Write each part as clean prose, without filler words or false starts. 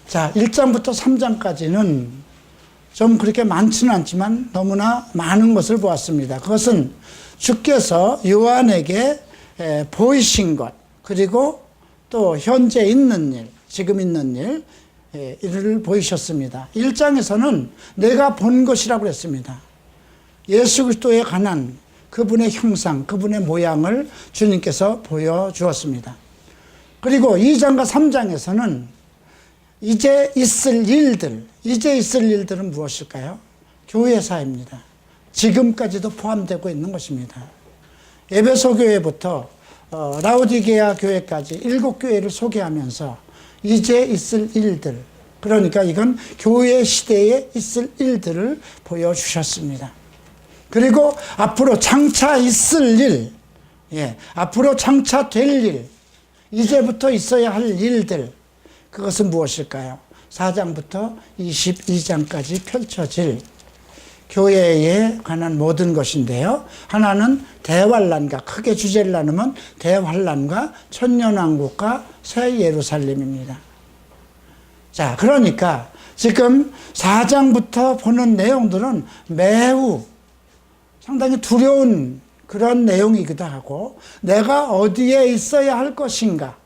자, 1장부터 3장까지는 좀 그렇게 많지는 않지만 너무나 많은 것을 보았습니다. 그것은 주께서 요한에게 보이신 것, 그리고 또 현재 있는 일, 지금 있는 일, 이를 보이셨습니다. 1장에서는 내가 본 것이라고 했습니다. 예수 그리스도에 관한 그분의 형상, 그분의 모양을 주님께서 보여주었습니다. 그리고 2장과 3장에서는 이제 있을 일들은 무엇일까요? 교회사입니다. 지금까지도 포함되고 있는 것입니다. 에베소 교회부터 라오디게아 교회까지 7교회를 소개하면서 이제 있을 일들, 그러니까 이건 교회 시대에 있을 일들을 보여주셨습니다. 그리고 앞으로 장차 있을 일, 앞으로 장차 될 일, 이제부터 있어야 할 일들, 그것은 무엇일까요? 4장부터 22장까지 펼쳐질 교회에 관한 모든 것인데요. 하나는 대환란과, 크게 주제를 나누면 대환란과 천년왕국과 새 예루살렘입니다. 자, 그러니까 지금 4장부터 보는 내용들은 매우 상당히 두려운 그런 내용이기도 하고, 내가 어디에 있어야 할 것인가,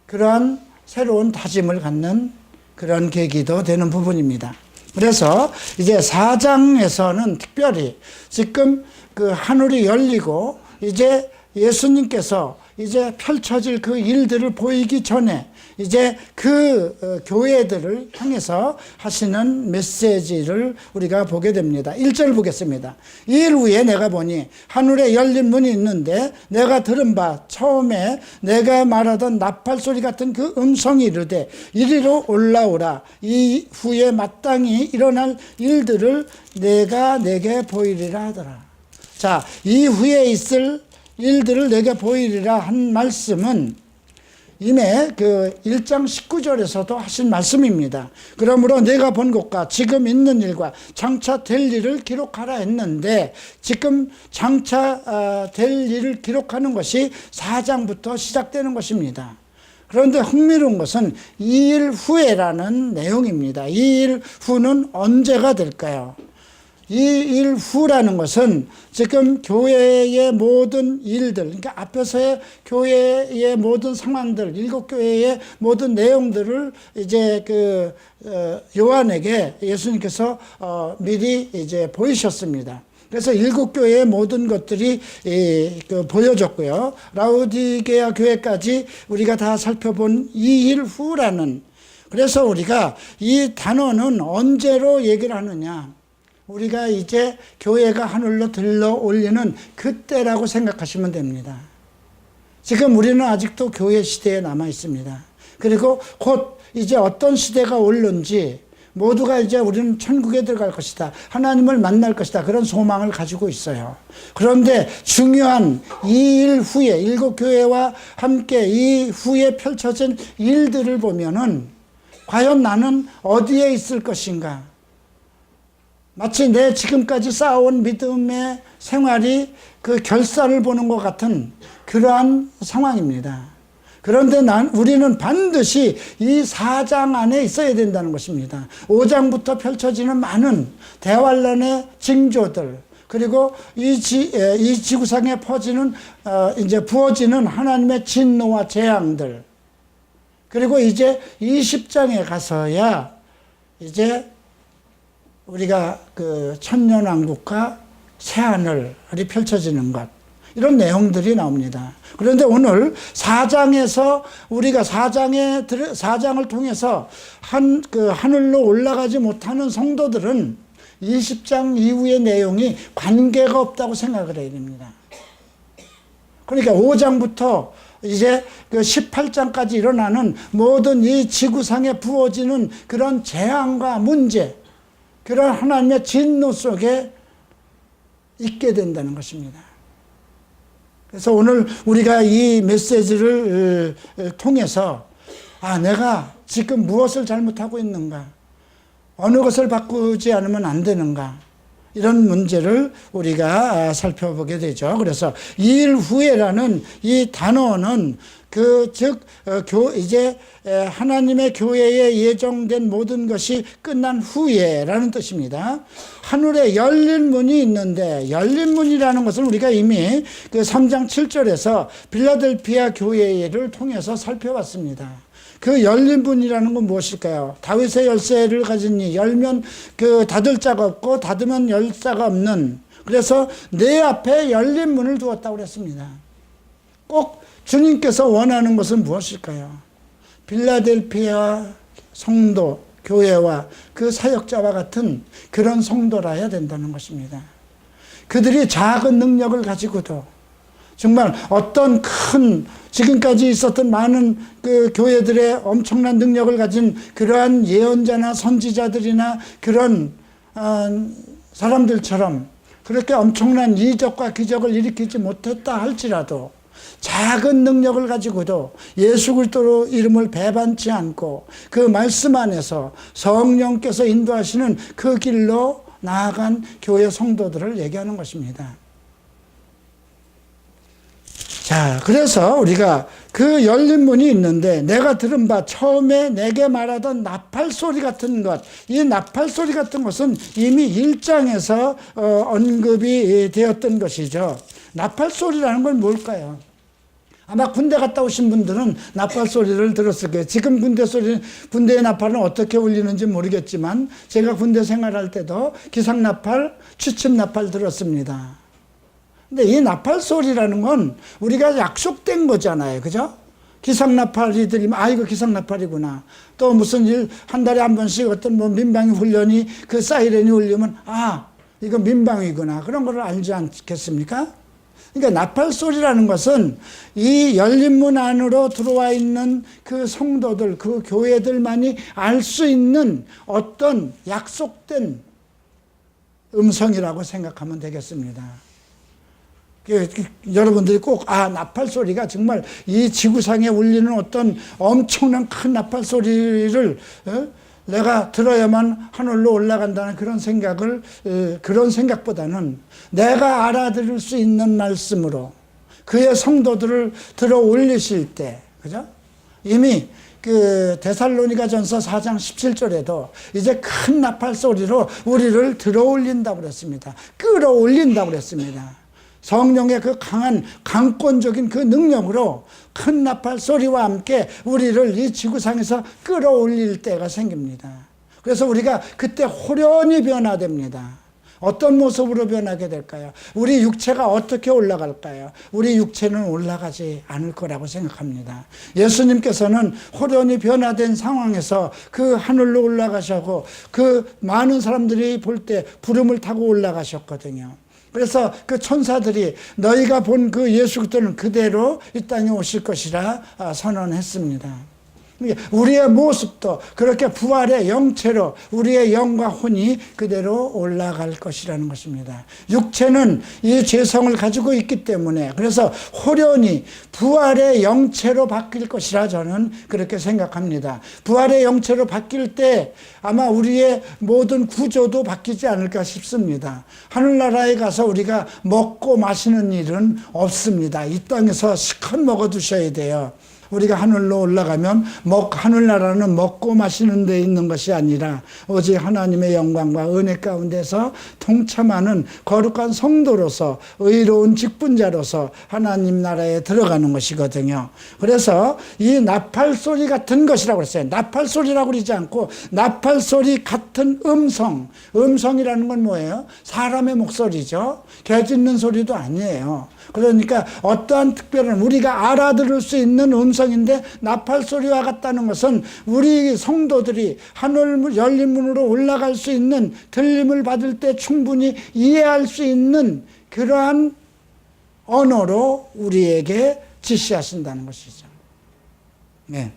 그런 새로운 다짐을 갖는 그런 계기도 되는 부분입니다. 그래서 이제 4장에서는 특별히 지금 그 하늘이 열리고 이제 예수님께서 이제 펼쳐질 그 일들을 보이기 전에 이제 그 교회들을 향해서 하시는 메시지를 우리가 보게 됩니다. 1절 보겠습니다. 이 일 후에 내가 보니 하늘에 열린 문이 있는데 내가 들은 바 처음에 내가 말하던 나팔 소리 같은 그 음성이 이르되 이리로 올라오라. 이 후에 마땅히 일어날 일들을 내가 내게 보이리라 하더라. 자, 이 후에 있을 일들을 내게 보이리라 한 말씀은 이미 그 1장 19절에서도 하신 말씀입니다. 그러므로 내가 본 것과 지금 있는 일과 장차 될 일을 기록하라 했는데, 지금 장차 될 일을 기록하는 것이 4장부터 시작되는 것입니다. 그런데 흥미로운 것은 이 일 후에라는 내용입니다. 이 일 후는 언제가 될까요? 이 일 후라는 것은 지금 교회의 모든 일들, 그러니까 앞에서의 교회의 모든 상황들, 7교회의 모든 내용들을 이제 그 요한에게 예수님께서 미리 이제 보이셨습니다. 그래서 7교회의 모든 것들이 보여졌고요. 라오디게아 교회까지 우리가 다 살펴본 이 일 후라는, 그래서 우리가 이 단어는 언제로 얘기를 하느냐, 우리가 이제 교회가 하늘로 들러 올리는 그때라고 생각하시면 됩니다. 지금 우리는 아직도 교회 시대에 남아 있습니다. 그리고 곧 이제 어떤 시대가 올는지, 모두가 이제 우리는 천국에 들어갈 것이다, 하나님을 만날 것이다, 그런 소망을 가지고 있어요. 그런데 중요한 이 일 후에 7교회와 함께 이 후에 펼쳐진 일들을 보면은 과연 나는 어디에 있을 것인가, 마치 내 지금까지 쌓아온 믿음의 생활이 그 결사를 보는 것 같은 그러한 상황입니다. 그런데 우리는 반드시 이 4장 안에 있어야 된다는 것입니다. 5장부터 펼쳐지는 많은 대환란의 징조들, 그리고 이 지구상에 퍼지는 이제 부어지는 하나님의 진노와 재앙들, 그리고 이제 20장에 가서야 이제 우리가 그 천년왕국과 새하늘이 펼쳐지는 것, 이런 내용들이 나옵니다. 그런데 오늘 4장에서 우리가 4장을 통해서 그 하늘로 올라가지 못하는 성도들은 20장 이후의 내용이 관계가 없다고 생각을 해야 됩니다. 그러니까 5장부터 이제 그 18장까지 일어나는 모든 이 지구상에 부어지는 그런 재앙과 문제, 그런 하나님의 진노 속에 있게 된다는 것입니다. 그래서 오늘 우리가 이 메시지를 통해서 내가 지금 무엇을 잘못하고 있는가, 어느 것을 바꾸지 않으면 안 되는가, 이런 문제를 우리가 살펴보게 되죠. 그래서 이 일 후에라는 이 단어는 이제 하나님의 교회에 예정된 모든 것이 끝난 후에라는 뜻입니다. 하늘에 열린 문이 있는데, 열린 문이라는 것은 우리가 이미 그 3장 7절에서 빌라델피아 교회를 통해서 살펴봤습니다. 그 열린 문이라는 건 무엇일까요? 다윗의 열쇠를 가지니 열면 닫을 자가 없고 닫으면 열 자가 없는, 그래서 내 앞에 열린 문을 두었다고 그랬습니다. 꼭 주님께서 원하는 것은 무엇일까요? 빌라델피아 성도, 교회와 그 사역자와 같은 그런 성도라야 된다는 것입니다. 그들이 작은 능력을 가지고도 정말 어떤 큰, 지금까지 있었던 많은 그 교회들의 엄청난 능력을 가진 그러한 예언자나 선지자들이나 그런 사람들처럼 그렇게 엄청난 이적과 기적을 일으키지 못했다 할지라도 작은 능력을 가지고도 예수 그리스도 이름을 배반치 않고 그 말씀 안에서 성령께서 인도하시는 그 길로 나아간 교회 성도들을 얘기하는 것입니다. 자, 그래서 우리가 그 열린 문이 있는데, 내가 들은 바 처음에 내게 말하던 나팔 소리 같은 것, 이 나팔 소리 같은 것은 이미 1장에서 언급이 되었던 것이죠. 나팔 소리라는 건 뭘까요? 아마 군대 갔다 오신 분들은 나팔 소리를 들었을 거예요. 지금 군대의 나팔은 어떻게 울리는지 모르겠지만, 제가 군대 생활할 때도 기상 나팔, 취침 나팔 들었습니다. 근데 이 나팔 소리라는 건 우리가 약속된 거잖아요. 그죠? 기상나팔이 들리면, 이거 기상나팔이구나. 또 무슨 한 달에 한 번씩 어떤 민방위 훈련이 그 사이렌이 울리면, 이거 민방위구나. 그런 걸 알지 않겠습니까? 그러니까 나팔 소리라는 것은 이 열린 문 안으로 들어와 있는 그 성도들, 그 교회들만이 알 수 있는 어떤 약속된 음성이라고 생각하면 되겠습니다. 여러분들이 꼭 나팔 소리가 정말 이 지구상에 울리는 어떤 엄청난 큰 나팔 소리를 내가 들어야만 하늘로 올라간다는 그런 생각보다는 내가 알아들을 수 있는 말씀으로 그의 성도들을 들어 올리실 때, 그죠? 이미 그 데살로니가전서 4장 17절에도 이제 큰 나팔 소리로 우리를 들어 올린다고 그랬습니다. 끌어올린다고 그랬습니다. 성령의 그 강한 강권적인 그 능력으로 큰 나팔 소리와 함께 우리를 이 지구상에서 끌어올릴 때가 생깁니다. 그래서 우리가 그때 호련히 변화됩니다. 어떤 모습으로 변하게 될까요? 우리 육체가 어떻게 올라갈까요? 우리 육체는 올라가지 않을 거라고 생각합니다. 예수님께서는 호련히 변화된 상황에서 그 하늘로 올라가셨고 그 많은 사람들이 볼 때 구름을 타고 올라가셨거든요. 그래서 그 천사들이 너희가 본 그 예수 그리스도는 그대로 이 땅에 오실 것이라 선언했습니다. 우리의 모습도 그렇게 부활의 영체로 우리의 영과 혼이 그대로 올라갈 것이라는 것입니다. 육체는 이 죄성을 가지고 있기 때문에 그래서 호련히 부활의 영체로 바뀔 것이라 저는 그렇게 생각합니다. 부활의 영체로 바뀔 때 아마 우리의 모든 구조도 바뀌지 않을까 싶습니다. 하늘나라에 가서 우리가 먹고 마시는 일은 없습니다. 이 땅에서 실컷 먹어두셔야 돼요. 우리가 하늘로 올라가면 하늘나라는 먹고 마시는 데 있는 것이 아니라 오직 하나님의 영광과 은혜 가운데서 동참하는 거룩한 성도로서 의로운 직분자로서 하나님 나라에 들어가는 것이거든요. 그래서 이 나팔 소리 같은 것이라고 했어요. 나팔 소리라고 그러지 않고 나팔 소리 같은 음성. 음성이라는 건 뭐예요? 사람의 목소리죠. 개 짖는 소리도 아니에요. 그러니까 어떠한 특별한 우리가 알아들을 수 있는 음성인데 나팔 소리와 같다는 것은 우리 성도들이 하늘 열린 문으로 올라갈 수 있는 들림을 받을 때 충분히 이해할 수 있는 그러한 언어로 우리에게 지시하신다는 것이죠. 네.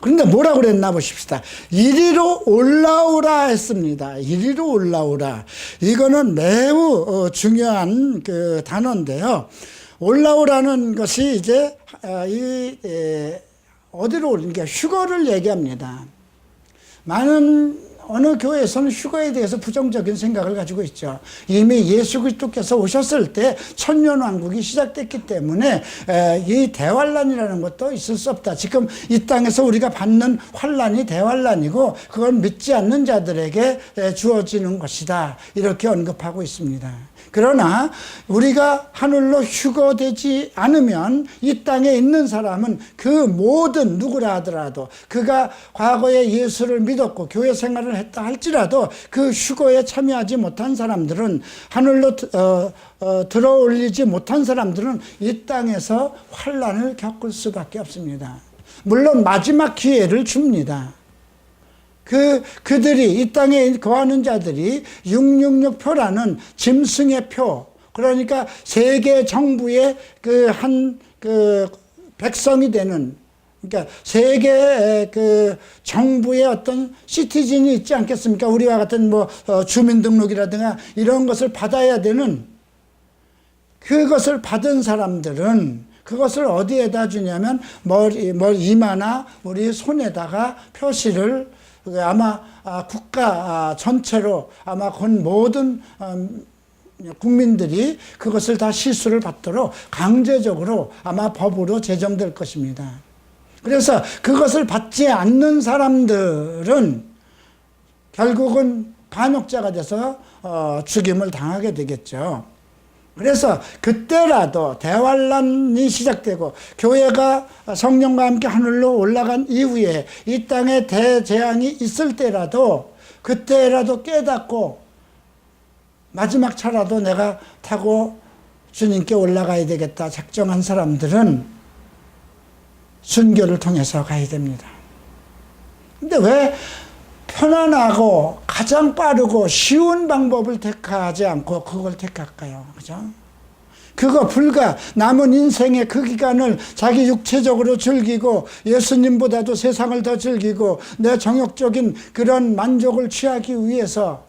그런데 뭐라고 그랬나 보십시다. 이리로 올라오라 했습니다. 이리로 올라오라. 이거는 매우 중요한 그 단어인데요. 올라오라는 것이 이제 어디로 오르니까 휴거를 얘기합니다. 많은 어느 교회에서는 휴거에 대해서 부정적인 생각을 가지고 있죠. 이미 예수 그리스도께서 오셨을 때 천년왕국이 시작됐기 때문에 이 대환란이라는 것도 있을 수 없다. 지금 이 땅에서 우리가 받는 환란이 대환란이고 그건 믿지 않는 자들에게 주어지는 것이다. 이렇게 언급하고 있습니다. 그러나 우리가 하늘로 휴거되지 않으면 이 땅에 있는 사람은 그 모든 누구라 하더라도 그가 과거에 예수를 믿었고 교회 생활을 했다 할지라도 그 휴거에 참여하지 못한 사람들은 하늘로 들어올리지 못한 사람들은 이 땅에서 환란을 겪을 수밖에 없습니다. 물론 마지막 기회를 줍니다. 그들이 이 땅에 거하는 자들이 666표라는 짐승의 표, 그러니까 세계 정부의 백성이 되는, 그러니까 세계 정부의 어떤 시티즌이 있지 않겠습니까? 우리와 같은 주민등록이라든가 이런 것을 받아야 되는, 그것을 받은 사람들은 그것을 어디에다 주냐면 이마나 우리 손에다가 표시를 아마 국가 전체로 아마 모든 국민들이 그것을 다 시수를 받도록 강제적으로 아마 법으로 제정될 것입니다. 그래서 그것을 받지 않는 사람들은 결국은 반역자가 돼서 죽임을 당하게 되겠죠. 그래서 그때라도 대환란이 시작되고 교회가 성령과 함께 하늘로 올라간 이후에 이 땅에 대재앙이 있을 때라도 그때라도 깨닫고 마지막 차라도 내가 타고 주님께 올라가야 되겠다 작정한 사람들은 순교를 통해서 가야 됩니다. 근데 왜 편안하고 가장 빠르고 쉬운 방법을 택하지 않고 그걸 택할까요? 그죠? 그거 불과 남은 인생의 그 기간을 자기 육체적으로 즐기고 예수님보다도 세상을 더 즐기고 내 정욕적인 그런 만족을 취하기 위해서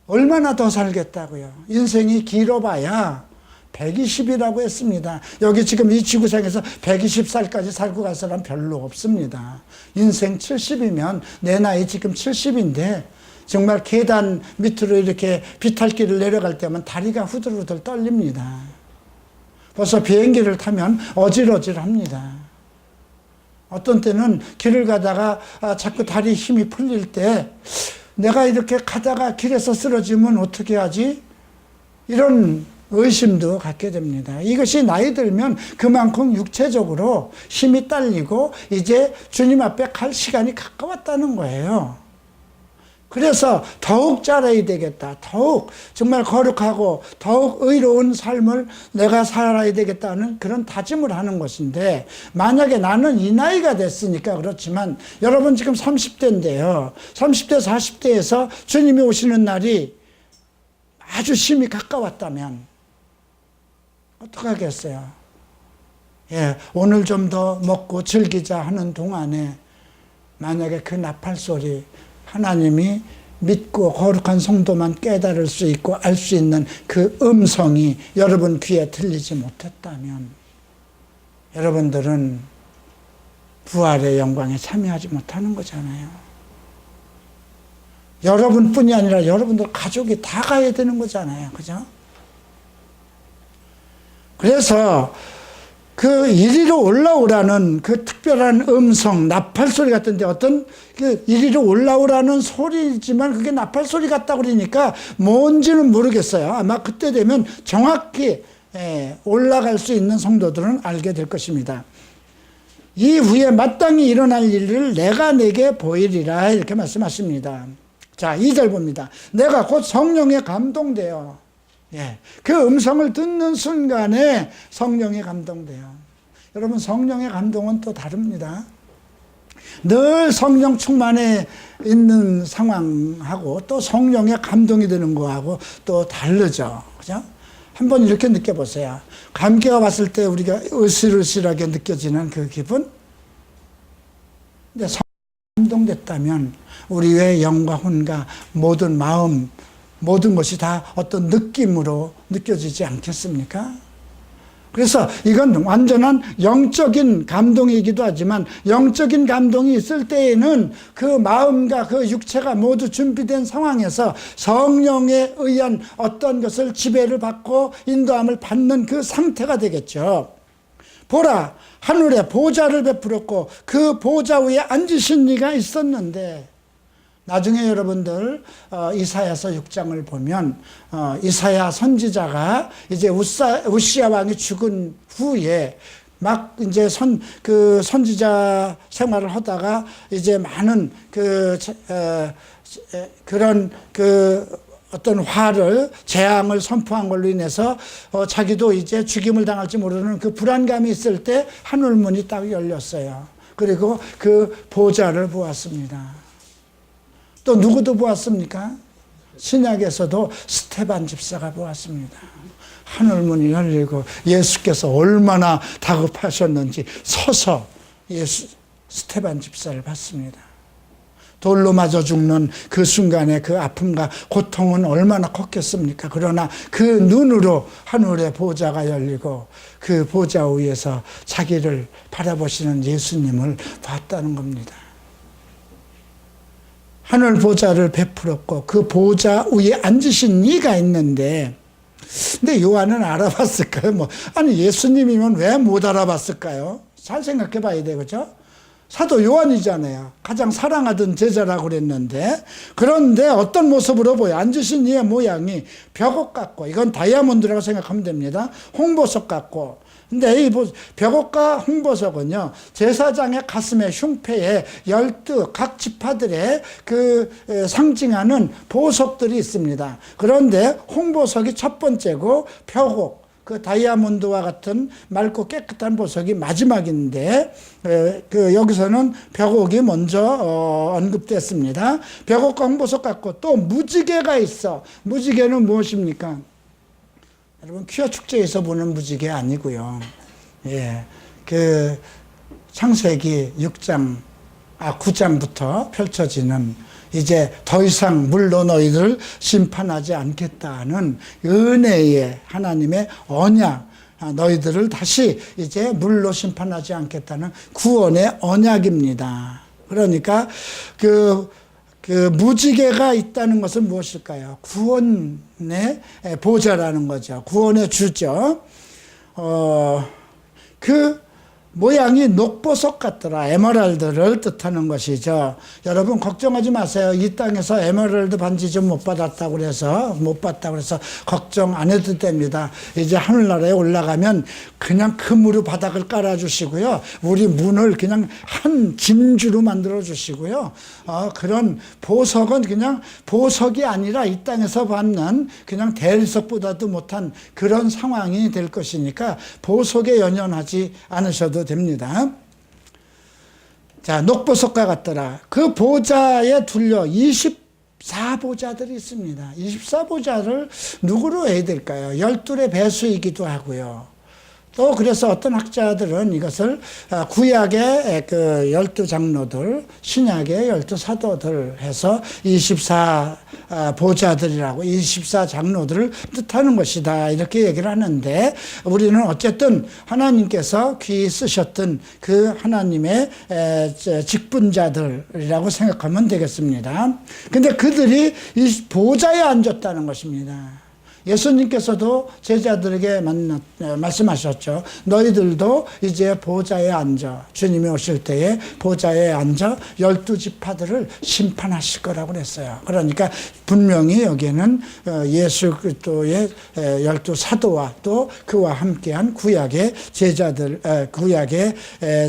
얼마나 더 살겠다고요? 인생이 길어봐야 120이라고 했습니다. 여기 지금 이 지구상에서 120살까지 살고 갈 사람 별로 없습니다. 인생 70이면 내 나이 지금 70인데 정말 계단 밑으로 이렇게 비탈길을 내려갈 때면 다리가 후들후들 떨립니다. 벌써 비행기를 타면 어질어질합니다. 어떤 때는 길을 가다가 자꾸 다리 힘이 풀릴 때 내가 이렇게 가다가 길에서 쓰러지면 어떻게 하지? 이런 의심도 갖게 됩니다. 이것이 나이 들면 그만큼 육체적으로 힘이 딸리고 이제 주님 앞에 갈 시간이 가까웠다는 거예요. 그래서 더욱 잘해야 되겠다. 더욱 정말 거룩하고 더욱 의로운 삶을 내가 살아야 되겠다는 그런 다짐을 하는 것인데 만약에 나는 이 나이가 됐으니까 그렇지만 여러분 지금 30대인데요. 30대 40대에서 주님이 오시는 날이 아주 심히 가까웠다면 어떡하겠어요? 예, 오늘 좀 더 먹고 즐기자 하는 동안에 만약에 그 나팔 소리 하나님이 믿고 거룩한 성도만 깨달을 수 있고 알 수 있는 그 음성이 여러분 귀에 들리지 못했다면 여러분들은 부활의 영광에 참여하지 못하는 거잖아요. 여러분뿐이 아니라 여러분들 가족이 다 가야 되는 거잖아요. 그죠? 그래서 그 이리로 올라오라는 그 특별한 음성, 나팔 소리 같은데 어떤 그 이리로 올라오라는 소리지만 그게 나팔 소리 같다고 그러니까 뭔지는 모르겠어요. 아마 그때 되면 정확히 올라갈 수 있는 성도들은 알게 될 것입니다. 이후에 마땅히 일어날 일을 내가 내게 보이리라 이렇게 말씀하십니다. 자, 2절 봅니다. 내가 곧 성령에 감동되어 그 음성을 듣는 순간에 성령에 감동돼요. 여러분 성령의 감동은 또 다릅니다. 늘 성령 충만해 있는 상황하고 또 성령의 감동이 되는 거하고 또 다르죠. 그죠? 한번 이렇게 느껴보세요. 감기가 왔을 때 우리가 으슬으슬하게 느껴지는 그 기분? 근데 성령 감동됐다면 우리의 영과 혼과 모든 마음 모든 것이 다 어떤 느낌으로 느껴지지 않겠습니까? 그래서 이건 완전한 영적인 감동이기도 하지만 영적인 감동이 있을 때에는 그 마음과 그 육체가 모두 준비된 상황에서 성령에 의한 어떤 것을 지배를 받고 인도함을 받는 그 상태가 되겠죠. 보라, 하늘에 보좌를 베풀었고 그 보좌 위에 앉으신 이가 있었는데, 나중에 여러분들 이사야서 6장을 보면 이사야 선지자가 이제 우시야 왕이 죽은 후에 막 이제 선지자 생활을 하다가 이제 많은 그런 어떤 재앙을 선포한 걸로 인해서 자기도 이제 죽임을 당할지 모르는 그 불안감이 있을 때 하늘문이 딱 열렸어요. 그리고 그 보좌를 보았습니다. 또 누구도 보았습니까? 신약에서도 스테반 집사가 보았습니다. 하늘문이 열리고 예수께서 얼마나 다급하셨는지 서서 스테반 집사를 봤습니다. 돌로 맞아 죽는 그 순간에 그 아픔과 고통은 얼마나 컸겠습니까? 그러나 그 눈으로 하늘의 보좌가 열리고 그 보좌 위에서 자기를 바라보시는 예수님을 봤다는 겁니다. 하늘 보좌를 베풀었고 그 보좌 위에 앉으신 이가 있는데, 근데 요한은 알아봤을까요? 아니 예수님이면 왜 못 알아봤을까요? 잘 생각해 봐야 되겠죠? 사도 요한이잖아요. 가장 사랑하던 제자라고 그랬는데, 그런데 어떤 모습으로 보여? 앉으신 이의 모양이 벽옥 같고, 이건 다이아몬드라고 생각하면 됩니다. 홍보석 같고, 근데 이 벽옥과 홍보석은요, 제사장의 가슴에 흉패에 12 각 지파들의 상징하는 보석들이 있습니다. 그런데 홍보석이 첫 번째고 벽옥, 그 다이아몬드와 같은 맑고 깨끗한 보석이 마지막인데, 여기서는 벽옥이 먼저 언급됐습니다. 벽옥과 홍보석 같고 또 무지개가 있어. 무지개는 무엇입니까? 여러분, 퀴어 축제에서 보는 무지개 아니고요. 창세기 9장부터 펼쳐지는, 이제 더 이상 물로 너희를 심판하지 않겠다는 은혜의 하나님의 언약, 너희들을 다시 이제 물로 심판하지 않겠다는 구원의 언약입니다. 그러니까 그 무지개가 있다는 것은 무엇일까요? 구원의 보좌라는 거죠. 구원의 주죠. 그 모양이 녹보석 같더라. 에메랄드를 뜻하는 것이죠. 여러분 걱정하지 마세요. 이 땅에서 에메랄드 반지 좀 못 받았다고 그래서 걱정 안 해도 됩니다. 이제 하늘나라에 올라가면 그냥 금으로 바닥을 깔아주시고요. 우리 문을 그냥 한 진주로 만들어 주시고요. 그런 보석은 그냥 보석이 아니라 이 땅에서 받는 그냥 대리석보다도 못한 그런 상황이 될 것이니까 보석에 연연하지 않으셔도 됩니다. 자, 녹보석과 같더라. 그 보좌에 둘려 24보좌들이 있습니다. 24보좌를 누구로 해야 될까요? 12의 배수이기도 하고요. 또 그래서 어떤 학자들은 이것을 구약의 12장로들, 신약의 12사도들 해서 24보좌들이라고 24장로들을 뜻하는 것이다, 이렇게 얘기를 하는데, 우리는 어쨌든 하나님께서 귀히 쓰셨던 그 하나님의 직분자들이라고 생각하면 되겠습니다. 근데 그들이 이 보좌에 앉았다는 것입니다. 예수님께서도 제자들에게 말씀하셨죠. 너희들도 이제 보좌에 앉아, 주님이 오실 때에 보좌에 앉아 12지파들을 심판하실 거라고 그랬어요. 그러니까 분명히 여기에는 예수 그리스도의 12사도와 또 그와 함께한 구약의 제자들, 구약의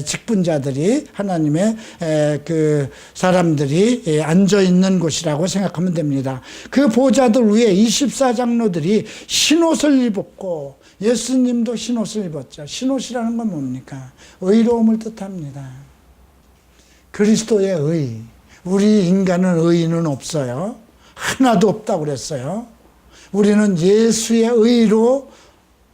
직분자들이, 하나님의 그 사람들이 앉아 있는 곳이라고 생각하면 됩니다. 그 보좌들 위에 24장로들이 흰옷을 입었고, 예수님도 흰옷을 입었죠. 흰옷이라는 건 뭡니까? 의로움을 뜻합니다. 그리스도의 의. 우리 인간은 의는 없어요. 하나도 없다고 그랬어요. 우리는 예수의 의로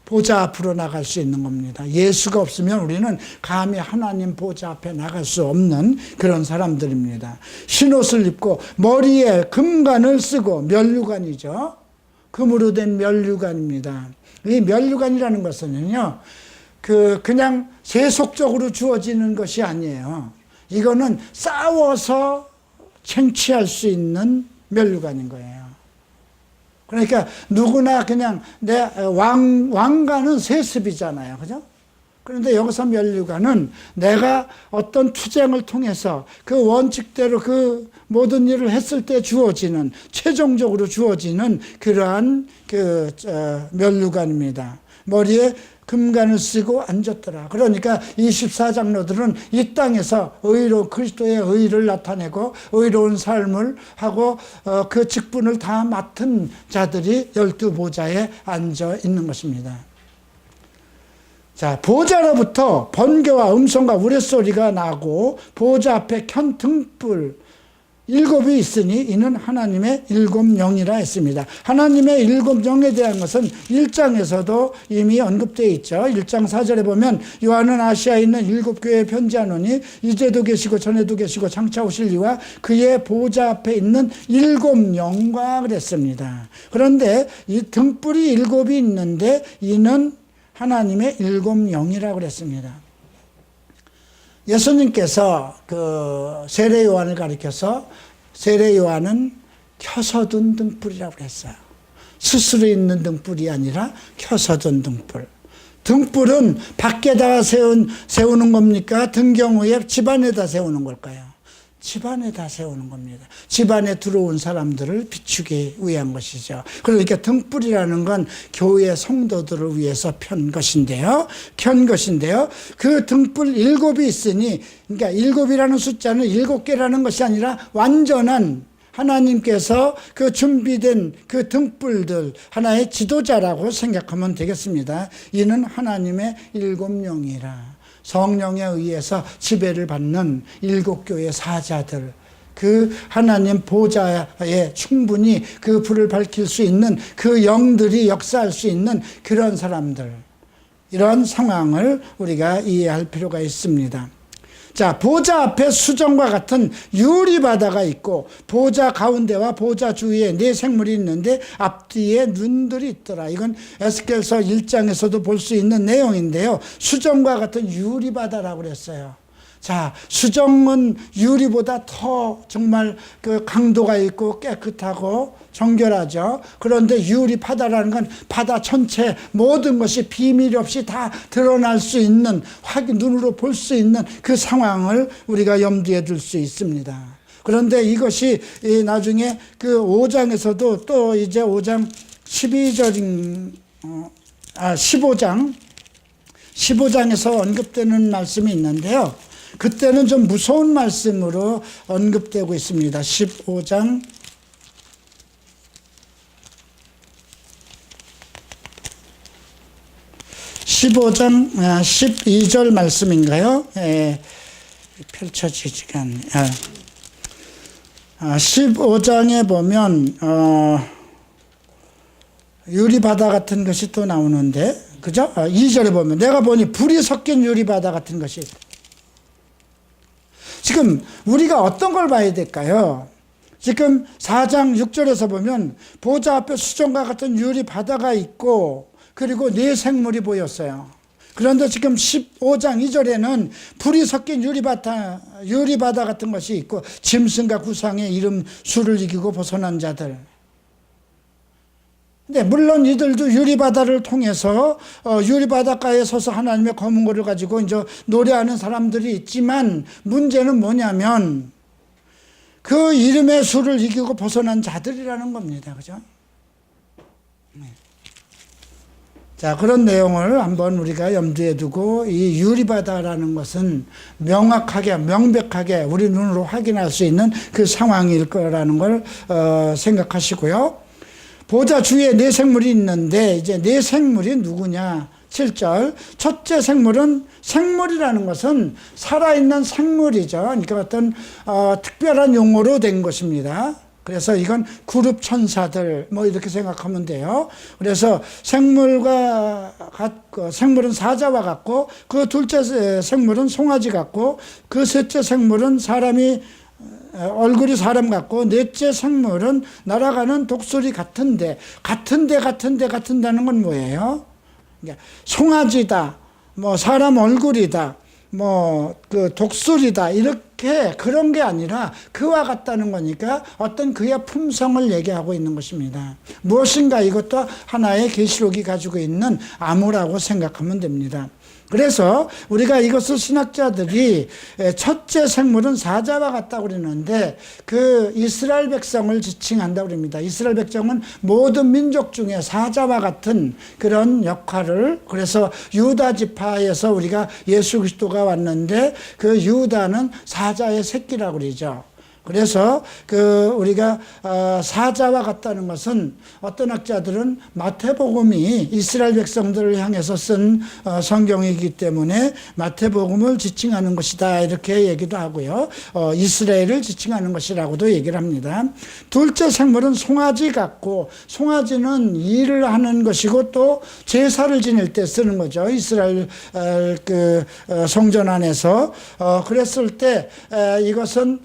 보좌 앞으로 나갈 수 있는 겁니다. 예수가 없으면 우리는 감히 하나님 보좌 앞에 나갈 수 없는 그런 사람들입니다. 흰옷을 입고 머리에 금관을 쓰고, 면류관이죠. 금으로 된 면류관입니다. 이 면류관이라는 것은요, 그냥 세속적으로 주어지는 것이 아니에요. 이거는 싸워서 쟁취할 수 있는 면류관인 거예요. 그러니까 누구나 그냥 왕가는 세습이잖아요. 그죠? 그런데 여기서 면류관은 내가 어떤 투쟁을 통해서 그 원칙대로 그 모든 일을 했을 때 주어지는, 최종적으로 주어지는 그러한 면류관입니다. 머리에 금관을 쓰고 앉았더라. 그러니까 이 14장로들은 이 땅에서 그리스도의 의를 나타내고 의로운 삶을 하고 그 직분을 다 맡은 자들이 12보좌에 앉아 있는 것입니다. 자, 보좌로부터 번개와 음성과 우레소리가 나고 보좌 앞에 켠 등불 7이 있으니 이는 하나님의 7영이라 했습니다. 하나님의 7영에 대한 것은 1장에서도 이미 언급되어 있죠. 1장 4절에 보면 요한은 아시아에 있는 7교회에 편지하노니 이제도 계시고 전에도 계시고 장차 오실 이와 그의 보좌 앞에 있는 7영과 그랬습니다. 그런데 이 등불이 7이 있는데 이는 하나님의 7영이라고 그랬습니다. 예수님께서 세례 요한을 가리켜서 세례 요한은 켜서 둔 등불이라고 그랬어요. 스스로 있는 등불이 아니라 켜서 둔 등불. 등불은 밖에다가 세우는 겁니까? 등경후에 집안에다 세우는 걸까요? 집안에다 세우는 겁니다. 집안에 들어온 사람들을 비추기 위한 것이죠. 그러니까 등불이라는 건 교회 성도들을 위해서 켠 것인데요. 그 등불 7이 있으니, 그러니까 7이라는 숫자는 7개라는 것이 아니라 완전한 하나님께서 그 준비된 그 등불들 하나의 지도자라고 생각하면 되겠습니다. 이는 하나님의 7영이라. 성령에 의해서 지배를 받는 7교회 사자들, 그 하나님 보좌에 충분히 그 불을 밝힐 수 있는 그 영들이 역사할 수 있는 그런 사람들, 이런 상황을 우리가 이해할 필요가 있습니다. 자, 보좌 앞에 수정과 같은 유리바다가 있고 보좌 가운데와 보좌 주위에 4생물이 있는데 앞뒤에 눈들이 있더라. 이건 에스겔서 1장에서도 볼 수 있는 내용인데요. 수정과 같은 유리바다라고 그랬어요. 자, 수정은 유리보다 더 정말 그 강도가 있고 깨끗하고 정결하죠. 그런데 유리바다라는 건 바다 전체 모든 것이 비밀 없이 다 드러날 수 있는, 눈으로 볼 수 있는 그 상황을 우리가 염두에 둘 수 있습니다. 그런데 이것이 나중에 그 5장에서도 또 이제 5장 15장에서 언급되는 말씀이 있는데요. 그때는 좀 무서운 말씀으로 언급되고 있습니다. 15장 12절 말씀인가요? 펼쳐지지가 않네요. 15장에 보면 유리바다 같은 것이 또 나오는데, 그죠? 2절에 보면 내가 보니 불이 섞인 유리바다 같은 것이 있다. 지금 우리가 어떤 걸 봐야 될까요? 지금 4장 6절에서 보면 보좌 앞에 수정과 같은 유리바다가 있고 그리고 4생물이 보였어요. 그런데 지금 15장 2절에는 불이 섞인 유리바다 같은 것이 있고 짐승과 구상의 이름 수를 이기고 벗어난 자들. 근데 물론 이들도 유리바다를 통해서 유리바닷가에 서서 하나님의 검은 고를 가지고 이제 노래하는 사람들이 있지만 문제는 뭐냐면 그 이름의 수를 이기고 벗어난 자들이라는 겁니다. 그죠? 자, 그런 내용을 한번 우리가 염두에 두고 이 유리바다라는 것은 명백하게 우리 눈으로 확인할 수 있는 그 상황일 거라는 걸 생각하시고요. 보좌 주위에 4생물이 있는데 이제 4생물이 누구냐? 7절. 첫째 생물은, 생물이라는 것은 살아있는 생물이죠. 그러니까 어떤 특별한 용어로 된 것입니다. 그래서 이건 그룹 천사들 뭐 이렇게 생각하면 돼요. 그래서 생물은 사자와 같고 그 둘째 생물은 송아지 같고 그 셋째 생물은 얼굴이 사람 같고 넷째 생물은 날아가는 독수리 같은데 같은다는 건 뭐예요? 송아지다, 뭐 사람 얼굴이다, 뭐 그 독수리다, 이렇게 그런 게 아니라 그와 같다는 거니까 어떤 그의 품성을 얘기하고 있는 것입니다. 무엇인가, 이것도 하나의 계시록이 가지고 있는 암호라고 생각하면 됩니다. 그래서 우리가 이것을 신학자들이 첫째 생물은 사자와 같다고 그러는데, 그 이스라엘 백성을 지칭한다고 그럽니다. 이스라엘 백성은 모든 민족 중에 사자와 같은 그런 역할을, 그래서 유다 지파에서 우리가 예수 그리스도가 왔는데 그 유다는 사자의 새끼라고 그러죠. 그래서 우리가 사자와 같다는 것은, 어떤 학자들은 마태복음이 이스라엘 백성들을 향해서 쓴 성경이기 때문에 마태복음을 지칭하는 것이다, 이렇게 얘기도 하고요. 이스라엘을 지칭하는 것이라고도 얘기를 합니다. 둘째 생물은 송아지 같고, 송아지는 일을 하는 것이고 또 제사를 지낼 때 쓰는 거죠. 이스라엘 성전 안에서. 그랬을 때 이것은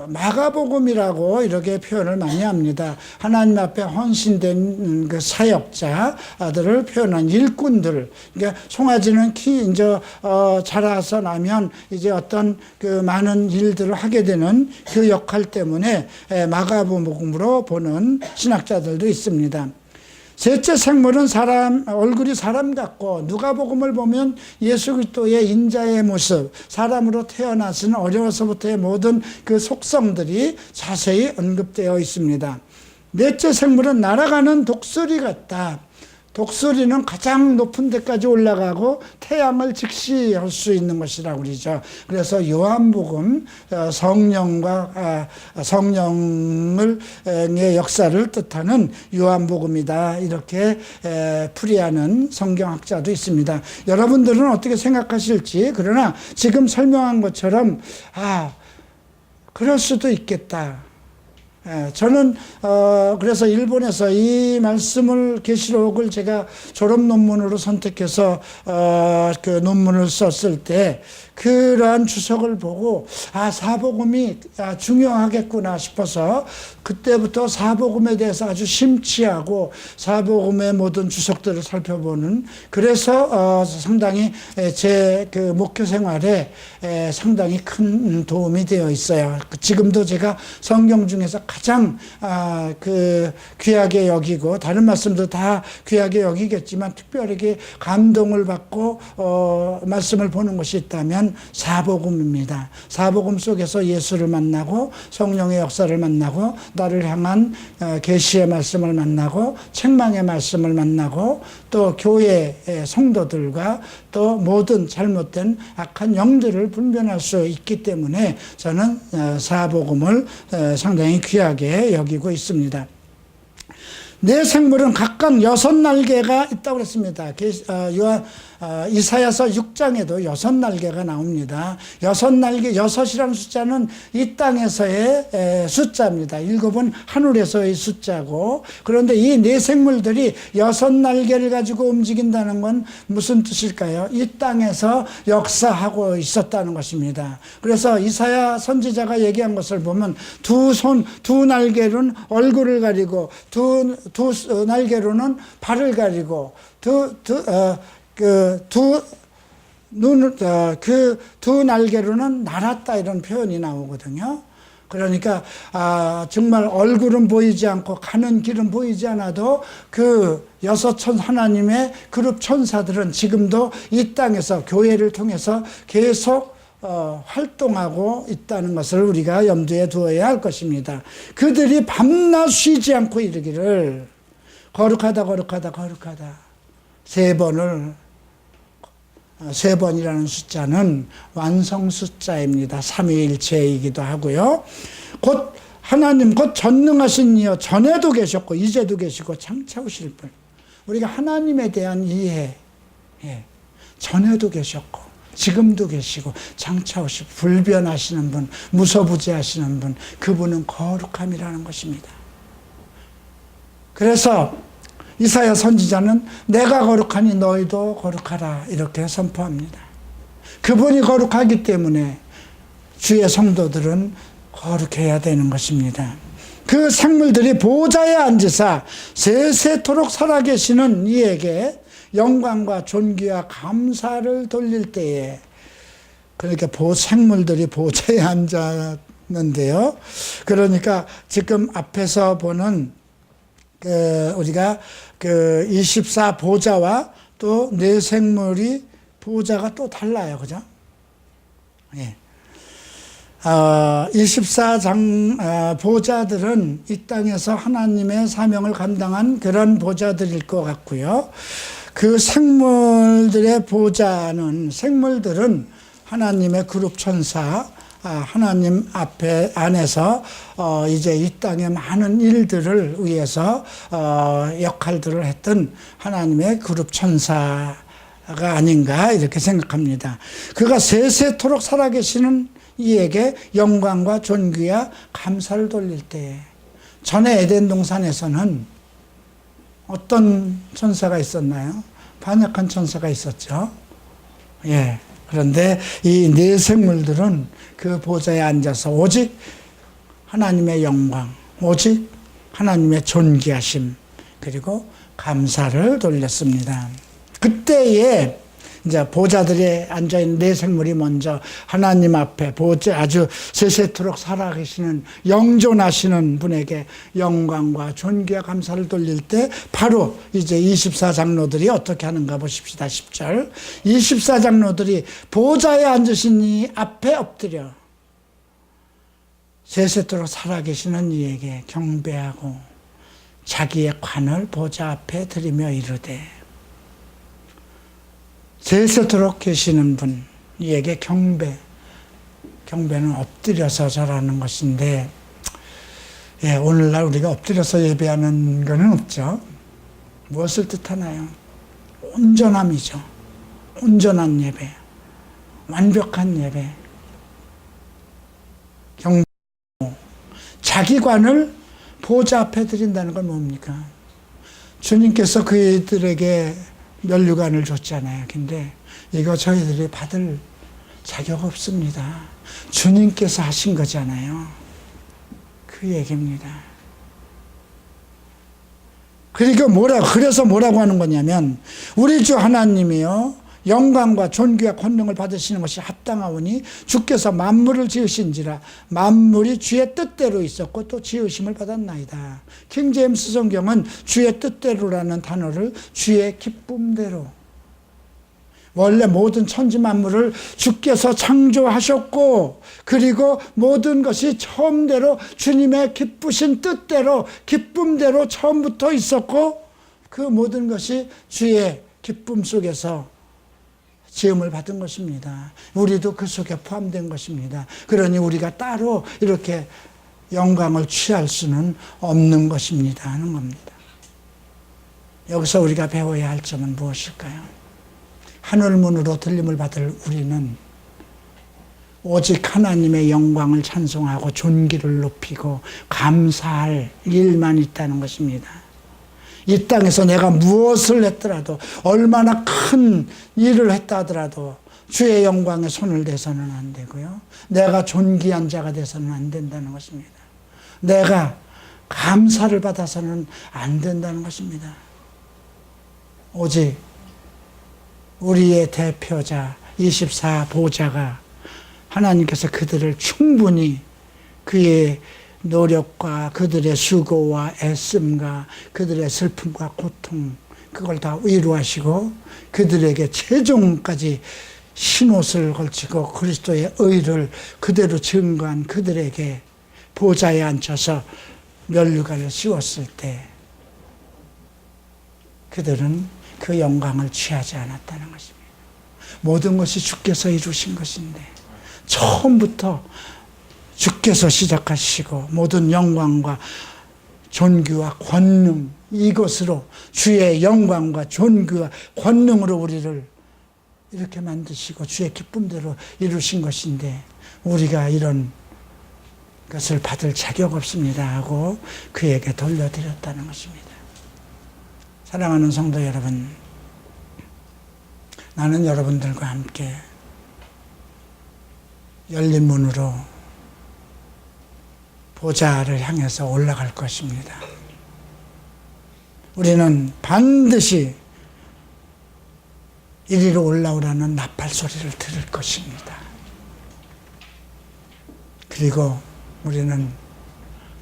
마가복음이라고 이렇게 표현을 많이 합니다. 하나님 앞에 헌신된 그 사역자들을 표현한 일꾼들. 그러니까 송아지는 이제 자라서 나면 이제 어떤 그 많은 일들을 하게 되는 그 역할 때문에 마가복음으로 보는 신학자들도 있습니다. 셋째 생물은 얼굴이 사람 같고, 누가복음을 보면 예수 그리스도의 인자의 모습, 사람으로 태어나신 어려서부터의 모든 그 속성들이 자세히 언급되어 있습니다. 넷째 생물은 날아가는 독수리 같다. 독수리는 가장 높은 데까지 올라가고 태양을 직시할 수 있는 것이라고 그러죠. 그래서 요한복음, 성령의 역사를 뜻하는 요한복음이다, 이렇게 풀이하는 성경학자도 있습니다. 여러분들은 어떻게 생각하실지, 그러나 지금 설명한 것처럼 그럴 수도 있겠다. 저는 그래서 일본에서 이 말씀을, 계시록을 제가 졸업 논문으로 선택해서 그 논문을 썼을 때 그러한 주석을 보고 사복음이 중요하겠구나 싶어서 그때부터 사복음에 대해서 아주 심취하고 사복음의 모든 주석들을 살펴보는, 그래서 상당히 제 그 목회 생활에 상당히 큰 도움이 되어 있어요. 지금도 제가 성경 중에서 가장 그 귀하게 여기고, 다른 말씀도 다 귀하게 여기겠지만 특별하게 감동을 받고 말씀을 보는 것이 있다면 사복음입니다. 사복음 속에서 예수를 만나고 성령의 역사를 만나고 나를 향한 계시의 말씀을 만나고 책망의 말씀을 만나고 또 교회의 성도들과 또 모든 잘못된 악한 영들을 분별할 수 있기 때문에 저는 사복음을 상당히 귀하게 여기고 있습니다. 네 생물은 각각 6날개가 있다고 그랬습니다. 이사야서 6장에도 6날개가 나옵니다. 6날개, 6이라는 숫자는 이 땅에서의 숫자입니다. 7은 하늘에서의 숫자고, 그런데 이 네 생물들이 6날개를 가지고 움직인다는 건 무슨 뜻일까요? 이 땅에서 역사하고 있었다는 것입니다. 그래서 이사야 선지자가 얘기한 것을 보면 두 날개로는 얼굴을 가리고 두 날개로는 발을 가리고 그 두 날개로는 날았다, 이런 표현이 나오거든요. 그러니까 정말 얼굴은 보이지 않고 가는 길은 보이지 않아도 그 6천 하나님의 그룹 천사들은 지금도 이 땅에서 교회를 통해서 계속 활동하고 있다는 것을 우리가 염두에 두어야 할 것입니다. 그들이 밤낮 쉬지 않고 이르기를, 거룩하다 거룩하다 거룩하다, 세 번이라는 숫자는 완성 숫자입니다. 삼위일체이기도 하고요. 곧 하나님, 곧 전능하신 이여, 전에도 계셨고 이제도 계시고 장차 오실 분. 우리가 하나님에 대한 이해, 전에도 계셨고 지금도 계시고 장차 오실 불변하시는 분, 무소부재하시는 분, 그분은 거룩함이라는 것입니다. 그래서 이사야 선지자는 내가 거룩하니 너희도 거룩하라, 이렇게 선포합니다. 그분이 거룩하기 때문에 주의 성도들은 거룩해야 되는 것입니다. 그 생물들이 보좌에 앉으사 세세토록 살아계시는 이에게 영광과 존귀와 감사를 돌릴 때에, 그러니까 생물들이 보좌에 앉았는데요. 그러니까 지금 앞에서 보는 우리가 24 보좌와 또 네 생물이 보좌가 또 달라요. 그죠? 예. 24장 보좌들은 이 땅에서 하나님의 사명을 감당한 그런 보좌들일 것 같고요. 그 생물들의 보좌는, 생물들은 하나님의 그룹 천사, 하나님 안에서 이제 이 땅의 많은 일들을 위해서 역할들을 했던 하나님의 그룹 천사가 아닌가 이렇게 생각합니다. 그가 세세토록 살아계시는 이에게 영광과 존귀와 감사를 돌릴 때, 전에 에덴 동산에서는 어떤 천사가 있었나요? 반역한 천사가 있었죠. 예. 그런데 이 네 생물들은 그 보좌에 앉아서 오직 하나님의 영광, 오직 하나님의 존귀하심, 그리고 감사를 돌렸습니다. 그때에 이제 보좌들에 앉아있는 네 생물이 먼저 하나님 앞에 아주 세세토록 살아계시는 영존하시는 분에게 영광과 존귀와 감사를 돌릴 때, 바로 이제 24장로들이 어떻게 하는가 보십시다. 10절. 24장로들이 보좌에 앉으신 이 앞에 엎드려 세세토록 살아계시는 이에게 경배하고 자기의 관을 보좌 앞에 드리며 이르되, 세세토록 계시는 분, 이에게 경배는 엎드려서 절하는 것인데, 예, 오늘날 우리가 엎드려서 예배하는 것은 없죠. 무엇을 뜻하나요? 온전함이죠. 온전한 예배, 완벽한 예배, 경배, 자기 관을 보좌 앞에 드린다는 건 뭡니까? 주님께서 그들에게 면류관을 줬잖아요. 근데 이거 저희들이 받을 자격 없습니다. 주님께서 하신 거잖아요. 그 얘기입니다. 그래서 뭐라고 하는 거냐면, 우리 주 하나님이요 영광과 존귀와 권능을 받으시는 것이 합당하오니 주께서 만물을 지으신지라 만물이 주의 뜻대로 있었고 또 지으심을 받았나이다. 킹제임스 성경은 주의 뜻대로라는 단어를 주의 기쁨대로, 원래 모든 천지 만물을 주께서 창조하셨고, 그리고 모든 것이 처음대로 주님의 기쁘신 뜻대로, 기쁨대로 처음부터 있었고, 그 모든 것이 주의 기쁨 속에서 지음을 받은 것입니다. 우리도 그 속에 포함된 것입니다. 그러니 우리가 따로 이렇게 영광을 취할 수는 없는 것입니다 하는 겁니다. 여기서 우리가 배워야 할 점은 무엇일까요? 하늘문으로 들림을 받을 우리는 오직 하나님의 영광을 찬송하고 존귀를 높이고 감사할 일만 있다는 것입니다. 이 땅에서 내가 무엇을 했더라도, 얼마나 큰 일을 했다 하더라도 주의 영광에 손을 대서는 안 되고요, 내가 존귀한 자가 돼서는 안 된다는 것입니다. 내가 감사를 받아서는 안 된다는 것입니다. 오직 우리의 대표자 24 보좌가, 하나님께서 그들을 충분히 그의 노력과 그들의 수고와 애씀과 그들의 슬픔과 고통, 그걸 다 위로하시고 그들에게 최종까지 흰옷을 걸치고 그리스도의 의를 그대로 증거한 그들에게 보좌에 앉혀서 면류관을 씌웠을 때, 그들은 그 영광을 취하지 않았다는 것입니다. 모든 것이 주께서 이루신 것인데, 처음부터 주께서 시작하시고 모든 영광과 존귀와 권능, 이것으로 주의 영광과 존귀와 권능으로 우리를 이렇게 만드시고 주의 기쁨대로 이루신 것인데, 우리가 이런 것을 받을 자격 없습니다 하고 그에게 돌려드렸다는 것입니다. 사랑하는 성도 여러분, 나는 여러분들과 함께 열린 문으로 보좌를 향해서 올라갈 것입니다. 우리는 반드시 이리로 올라오라는 나팔 소리를 들을 것입니다. 그리고 우리는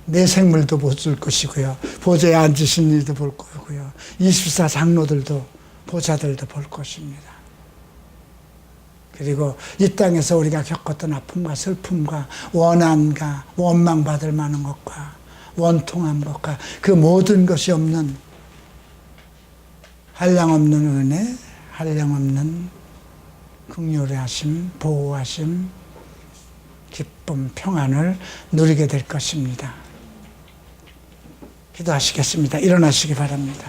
내 생물도 보줄 것이고요. 보좌에 앉으신 이도 볼 거고요. 24 장로들도 보좌들도 볼 것입니다. 그리고 이 땅에서 우리가 겪었던 아픔과 슬픔과 원한과 원망받을 만한 것과 원통한 것과 그 모든 것이 없는 한량없는 은혜, 한량없는 긍휼의 하심, 보호하심, 기쁨, 평안을 누리게 될 것입니다. 기도하시겠습니다. 일어나시기 바랍니다.